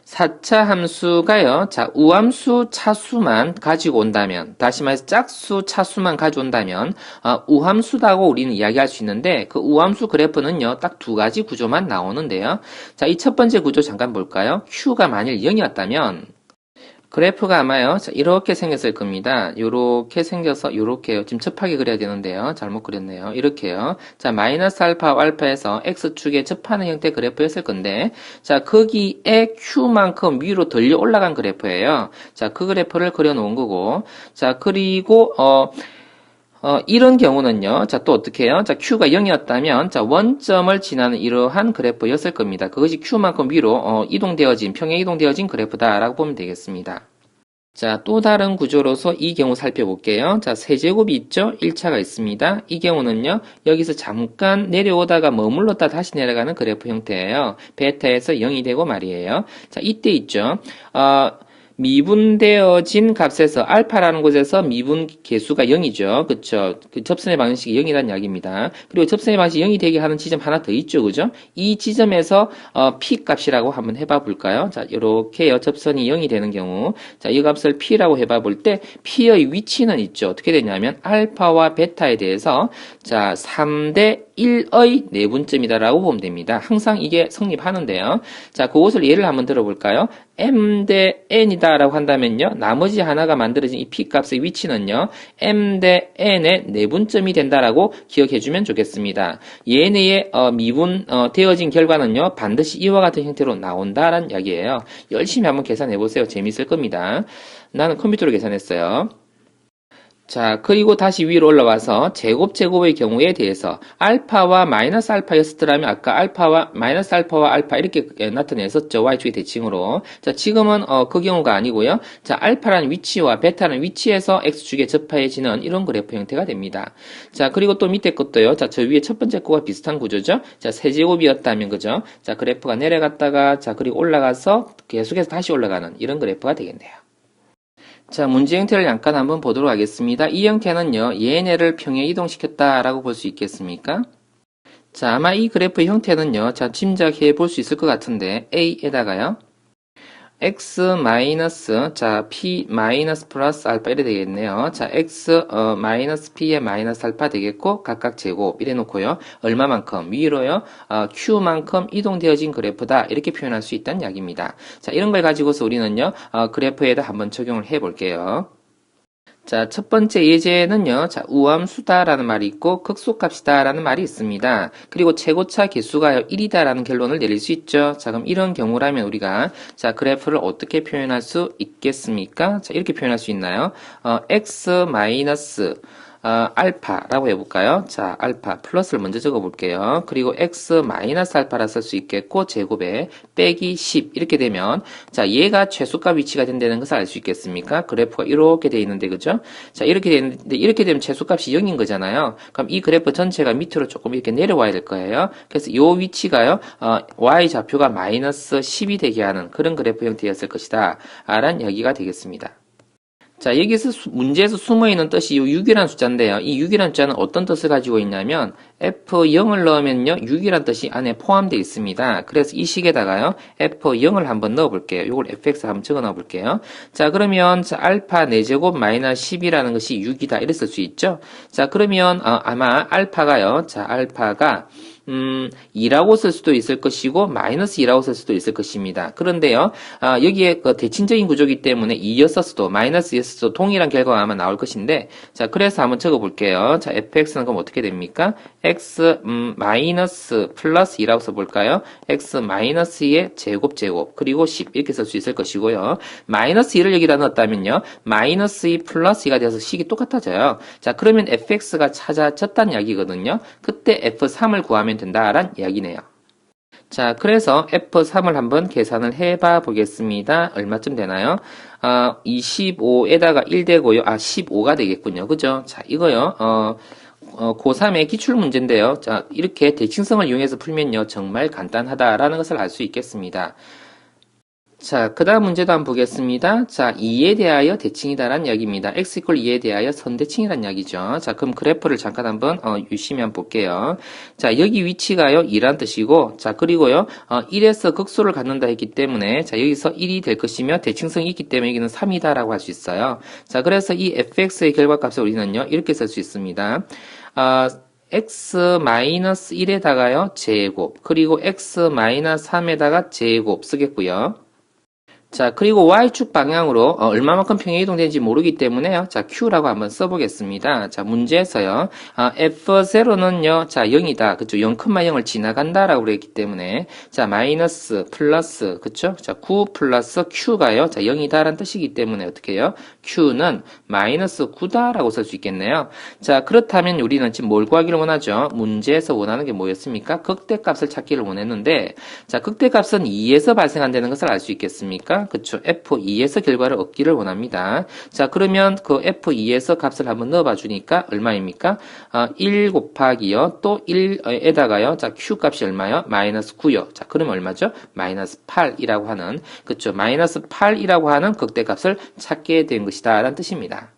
4차 함수가요. 자, 우함수 차수만 가지고 온다면, 다시 말해서 짝수 차수만 가져온다면 우함수라고 우리는 이야기할 수 있는데, 그 우함수 그래프는요, 딱 두 가지 구조만 나오는데요. 자, 이 첫 번째 구조 잠깐 볼까요? Q가 만일 0이었다면 그래프가 아마요, 자, 이렇게 생겼을 겁니다. 이렇게 생겨서, 이렇게요. 지금 접하게 그려야 되는데요. 잘못 그렸네요. 이렇게요. 자, 마이너스 알파와 알파에서 X축에 접하는 형태의 그래프였을 건데, 자, 거기에 Q만큼 위로 들려 올라간 그래프예요. 자, 그 그래프를 그려놓은 거고, 자, 그리고, 이런 경우는요, 자, 또 어떻게 해요? 자, Q가 0이었다면, 자, 원점을 지나는 이러한 그래프였을 겁니다. 그것이 Q만큼 위로, 평행 이동되어진 그래프다라고 보면 되겠습니다. 자, 또 다른 구조로서 이 경우 살펴볼게요. 자, 세제곱이 있죠? 1차가 있습니다. 이 경우는요, 여기서 잠깐 내려오다가 머물렀다 다시 내려가는 그래프 형태예요. 베타에서 0이 되고 말이에요. 자, 이때 있죠. 미분되어진 값에서 알파라는 곳에서 미분 개수가 0이죠. 그쵸? 그 접선의 방식이 0이라는 이야기입니다. 그리고 접선의 방식이 0이 되게 하는 지점 하나 더 있죠. 그죠? 이 지점에서 p 값이라고 한번 해봐 볼까요? 자, 요렇게요. 접선이 0이 되는 경우, 자, 이 값을 p라고 해봐 볼 때 p의 위치는 있죠. 어떻게 되냐면 알파와 베타에 대해서 자, 3대 1의 내분점이다라고 보면 됩니다. 항상 이게 성립하는데요. 자, 그것을 예를 한번 들어볼까요? m 대 n이다 라고 한다면요, 나머지 하나가 만들어진 이 p값의 위치는요, m 대 n의 내분점이 된다라고 기억해주면 좋겠습니다. 얘네의 미분 되어진 결과는요, 반드시 이와 같은 형태로 나온다라는 이야기예요. 열심히 한번 계산해보세요. 재밌을 겁니다. 나는 컴퓨터로 계산했어요. 자, 그리고 다시 위로 올라와서 제곱의 경우에 대해서 알파와 마이너스 알파였더라면 아까 알파와 마이너스 알파와 알파 이렇게 나타냈었죠. y축의 대칭으로. 자, 지금은 그 경우가 아니고요. 자, 알파라는 위치와 베타라는 위치에서 x축에 접해지는 이런 그래프 형태가 됩니다. 자, 그리고 또 밑에 것도요. 자, 저 위에 첫 번째 거와 비슷한 구조죠. 자, 세제곱이었다면 그죠? 자, 그래프가 내려갔다가 자, 그리고 올라가서 계속해서 다시 올라가는 이런 그래프가 되겠네요. 자, 문제 형태를 잠깐 한번 보도록 하겠습니다. 이 형태는요, 얘네를 평행 이동시켰다라고 볼 수 있겠습니까? 자, 아마 이 그래프의 형태는요, 자, 짐작해 볼 수 있을 것 같은데, A에다가요, x 마이너스, 자, p 마이너스 플러스 알파 이래 되겠네요. 자, x 마이너스 p의 마이너스 알파 되겠고, 각각 제곱 이래 놓고요. 얼마만큼? 위로요. q만큼 이동되어진 그래프다. 이렇게 표현할 수 있다는 이야기입니다. 자, 이런 걸 가지고서 우리는요, 그래프에다 한번 적용을 해 볼게요. 자, 첫 번째 예제는요, 자, 우함수다라는 말이 있고, 극소값이다라는 말이 있습니다. 그리고 최고차 개수가 1이다라는 결론을 내릴 수 있죠. 자, 그럼 이런 경우라면 우리가, 자, 그래프를 어떻게 표현할 수 있겠습니까? 자, 이렇게 표현할 수 있나요? x 마이너스, 알파라고 해볼까요? 자, 알파 플러스를 먼저 적어볼게요. 그리고 x 마이너스 알파라 쓸 수 있겠고, 제곱에 빼기 10 이렇게 되면, 자, 얘가 최소값 위치가 된다는 것을 알 수 있겠습니까? 그래프가 이렇게 돼 있는데, 그죠? 자, 이렇게 되는데, 이렇게 되면 최소값이 0인 거잖아요. 그럼 이 그래프 전체가 밑으로 조금 이렇게 내려와야 될 거예요. 그래서 이 위치가요, y 좌표가 마이너스 10이 되게 하는 그런 그래프 형태였을 것이다. 라는 이야기가 되겠습니다. 자, 여기서 문제에서 숨어있는 뜻이 이 6이라는 숫자인데요. 이 6이라는 숫자는 어떤 뜻을 가지고 있냐면 F0을 넣으면요 6이라는 뜻이 안에 포함되어 있습니다. 그래서 이 식에다가요 F0을 한번 넣어볼게요. 이걸 fx 한번 적어 넣어볼게요. 자, 그러면 자, 알파 4제곱 마이너스 10이라는 것이 6이다 이랬을 수 있죠. 자, 그러면 아마 알파가요. 자, 알파가 2라고 쓸 수도 있을 것이고 마이너스 2라고 쓸 수도 있을 것입니다. 그런데요, 여기에 그 대칭적인 구조이기 때문에 2였었어도 마이너스 2였어도 동일한 결과가 아마 나올 것인데, 자, 그래서 한번 적어볼게요. 자, fx는 그럼 어떻게 됩니까? x 마이너스 플러스 2라고 써볼까요? x 마이너스 2의 제곱 그리고 10 이렇게 쓸 수 있을 것이고요. 마이너스 2를 여기다 넣었다면요, 마이너스 2 플러스 2가 돼서 식이 똑같아져요. 자, 그러면 fx가 찾아졌다는 이야기거든요. 그때 f3을 구하면 된다라는 이야기네요. 자, 그래서 F3을 한번 계산을 해봐 보겠습니다. 얼마쯤 되나요? 25에다가 1 되고요. 15가 되겠군요. 그죠? 자, 이거요. 고3의 기출 문제인데요. 자, 이렇게 대칭성을 이용해서 풀면요. 정말 간단하다라는 것을 알 수 있겠습니다. 자, 그 다음 문제도 한번 보겠습니다. 자, 2에 대하여 대칭이다라는 이야기입니다. x 이퀄 2에 대하여 선대칭이라는 이야기죠. 자, 그럼 그래프를 잠깐 한번 유심히 한번 볼게요. 자, 여기 위치가요, 2란 뜻이고, 자, 그리고요, 1에서 극소를 갖는다 했기 때문에, 자, 여기서 1이 될 것이며, 대칭성이 있기 때문에 여기는 3이다라고 할 수 있어요. 자, 그래서 이 fx의 결과값을 우리는요, 이렇게 쓸 수 있습니다. x-1에다가요, 제곱, 그리고 x-3에다가 제곱 쓰겠고요. 자, 그리고 Y축 방향으로 얼마만큼 평행 이동되는지 모르기 때문에요. 자, Q라고 한번 써보겠습니다. 자, 문제에서요. F0는요. 자, 0이다. 그쵸? 0,0을 지나간다라고 그랬기 때문에 자, 마이너스, 플러스, 그쵸? 자, 9 플러스 Q가요. 자, 0이다라는 뜻이기 때문에 어떻게 해요? Q는 마이너스 9다라고 쓸 수 있겠네요. 자, 그렇다면 우리는 지금 뭘 구하기를 원하죠? 문제에서 원하는 게 뭐였습니까? 극대값을 찾기를 원했는데 자, 극대값은 2에서 발생한다는 것을 알 수 있겠습니까? 그쵸. F2에서 결과를 얻기를 원합니다. 자, 그러면 그 F2에서 값을 한번 넣어봐 주니까 얼마입니까? 1 곱하기요. 또 1에다가요. 자, Q 값이 얼마요? 마이너스 9요. 자, 그러면 얼마죠? 마이너스 8이라고 하는, 그쵸. 마이너스 8이라고 하는 극대값을 찾게 된 것이다. 라는 뜻입니다.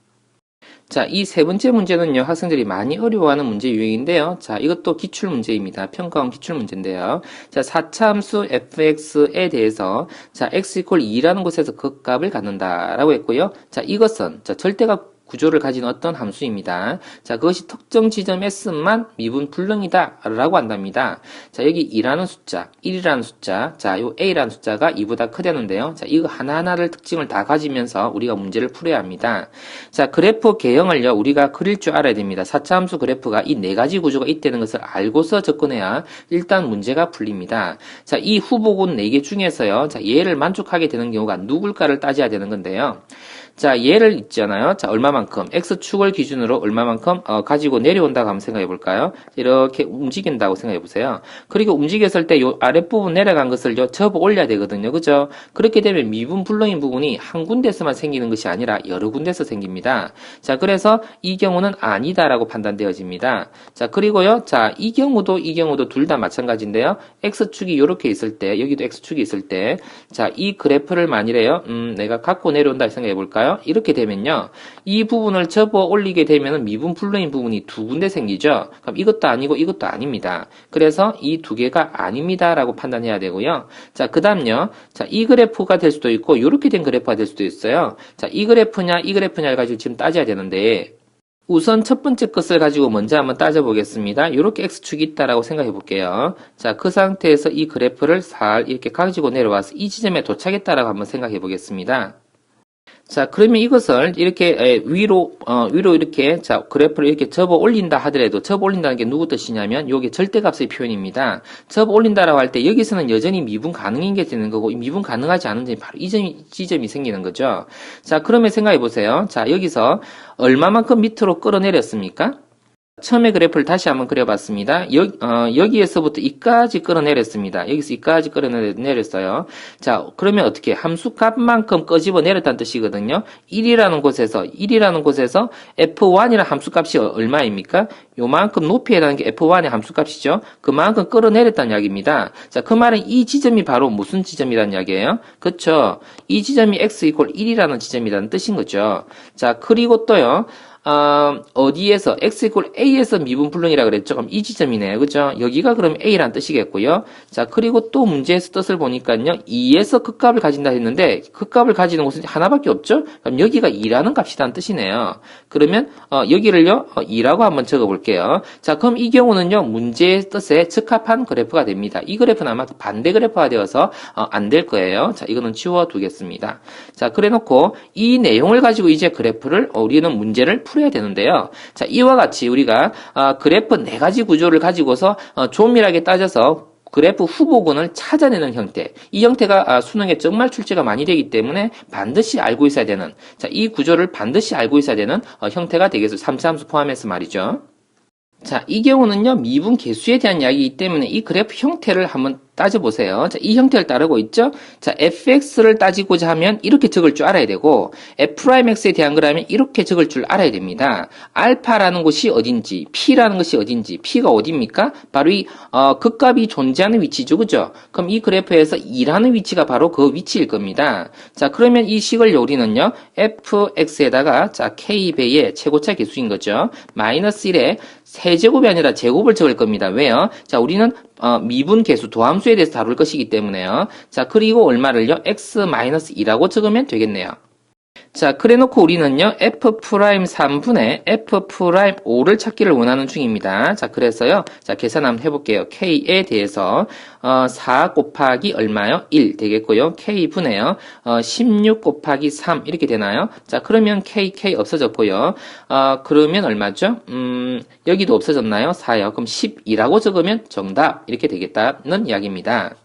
자, 이 세 번째 문제는요, 학생들이 많이 어려워하는 문제 유형인데요. 자, 이것도 기출문제입니다. 평가원 기출문제인데요. 자, 4차 함수 fx에 대해서, 자, x 이퀄 2라는 곳에서 그 값을 갖는다라고 했고요. 자, 이것은, 자, 절대값 구조를 가진 어떤 함수입니다. 자, 그것이 특정 지점 S만 미분 불능이다 라고 한답니다. 자, 여기 2라는 숫자, 1이라는 숫자, 자, 요 A라는 숫자가 2보다 크다는데요. 자, 이거 하나하나를 특징을 다 가지면서 우리가 문제를 풀어야 합니다. 자, 그래프 개형을요, 우리가 그릴 줄 알아야 됩니다. 4차 함수 그래프가 이 네 가지 구조가 있다는 것을 알고서 접근해야 일단 문제가 풀립니다. 자, 이 후보군 4개 중에서요, 자, 얘를 만족하게 되는 경우가 누굴까를 따져야 되는 건데요. 자, 얘를 있잖아요. 자, 얼마만큼, x축을 기준으로 얼마만큼 가지고 내려온다고 한번 생각해 볼까요? 이렇게 움직인다고 생각해 보세요. 그리고 움직였을 때 요 아랫부분 내려간 것을 접어 올려야 되거든요. 그죠? 그렇게 되면 미분 불능인 부분이 한 군데서만 생기는 것이 아니라 여러 군데서 생깁니다. 자, 그래서 이 경우는 아니다라고 판단되어집니다. 자, 그리고요. 자, 이 경우도 둘 다 마찬가지인데요. x축이 이렇게 있을 때, 여기도 x축이 있을 때, 자, 이 그래프를 만일에요. 내가 갖고 내려온다 생각해 볼까요? 이렇게 되면요. 이 부분을 접어 올리게 되면 미분 불능인 부분이 두 군데 생기죠. 그럼 이것도 아니고 이것도 아닙니다. 그래서 이 두 개가 아닙니다. 라고 판단해야 되고요. 자, 그 다음요. 자, 이 그래프가 될 수도 있고 이렇게 된 그래프가 될 수도 있어요. 자, 이 그래프냐를 가지고 지금 따져야 되는데 우선 첫 번째 것을 가지고 먼저 한번 따져보겠습니다. 이렇게 X축이 있다라고 생각해 볼게요. 자, 그 상태에서 이 그래프를 살 이렇게 가지고 내려와서 이 지점에 도착했다라고 한번 생각해 보겠습니다. 자, 그러면 이것을 이렇게 위로 이렇게, 자, 그래프를 이렇게 접어 올린다 하더라도, 접어 올린다는 게 누구 뜻이냐면, 요게 절대값의 표현입니다. 접어 올린다라고 할 때, 여기서는 여전히 미분 가능인 게 되는 거고, 미분 가능하지 않은 점이 바로 이 지점이 생기는 거죠. 자, 그러면 생각해 보세요. 자, 여기서 얼마만큼 밑으로 끌어내렸습니까? 처음에 그래프를 다시 한번 그려봤습니다. 여기에서부터 이까지 끌어내렸습니다. 여기서 이까지 끌어내렸어요. 자, 그러면 어떻게 함수 값만큼 끄집어 내렸다는 뜻이거든요. 1이라는 곳에서 F1이라는 함수 값이 얼마입니까? 요만큼 높이에 해당하는 게 F1의 함수 값이죠. 그만큼 끌어내렸다는 이야기입니다. 자, 그 말은 이 지점이 바로 무슨 지점이라는 이야기예요? 그쵸? 이 지점이 x 이퀄 1이라는 지점이라는 뜻인 거죠. 자, 그리고 또요. 어디에서 x 이퀄 a에서 미분 불능이라 그랬죠. 그럼 이 지점이네요. 그죠? 여기가 그럼 a란 뜻이겠고요. 자, 그리고 또 문제에서 뜻을 보니까요. 2에서 극값을 가진다 했는데 극값을 가지는 곳은 하나밖에 없죠. 그럼 여기가 2라는 값이라는 뜻이네요. 그러면 여기를요. 2라고 한번 적어 볼게요. 자, 그럼 이 경우는요. 문제의 뜻에 적합한 그래프가 됩니다. 이 그래프는 아마 반대 그래프가 되어서 안 될 거예요. 자, 이거는 지워 두겠습니다. 자, 그래 놓고 이 내용을 가지고 이제 그래프를 우리는 문제를 풀어야 되는데요. 자, 이와 같이 우리가 그래프 네 가지 구조를 가지고서 조밀하게 따져서 그래프 후보군을 찾아내는 형태. 이 형태가 수능에 정말 출제가 많이 되기 때문에 반드시 알고 있어야 되는, 자, 이 구조를 반드시 알고 있어야 되는 형태가 되겠습니다. 3차 함수 포함해서 말이죠. 자, 이 경우는요, 미분 계수에 대한 이야기이기 때문에 이 그래프 형태를 한번 따져보세요. 자, 이 형태를 따르고 있죠? 자, fx를 따지고자 하면 이렇게 적을 줄 알아야 되고, f'x에 대한 거라면 이렇게 적을 줄 알아야 됩니다. 알파라는 것이 어딘지, p라는 것이 어딘지, p가 어딥니까? 바로 이, 극값이 존재하는 위치죠. 그죠? 그럼 이 그래프에서 2라는 위치가 바로 그 위치일 겁니다. 자, 그러면 이 식을 요리는요, fx에다가, 자, k배의 최고차 계수인 거죠. 마이너스 1에 세제곱이 아니라 제곱을 적을 겁니다. 왜요? 자, 우리는 미분 계수 도함수에 대해서 다룰 것이기 때문에요. 자, 그리고 얼마를요? x-2라고 적으면 되겠네요. 자, 그래 놓고 우리는요, f'3분의 f'5를 찾기를 원하는 중입니다. 자, 그래서요, 자, 계산 한번 해볼게요. k에 대해서, 4 곱하기 얼마요? 1 되겠고요. k분에요, 16 곱하기 3 이렇게 되나요? 자, 그러면 k 없어졌고요. 그러면 얼마죠? 여기도 없어졌나요? 4요. 그럼 12라고 적으면 정답, 이렇게 되겠다는 이야기입니다.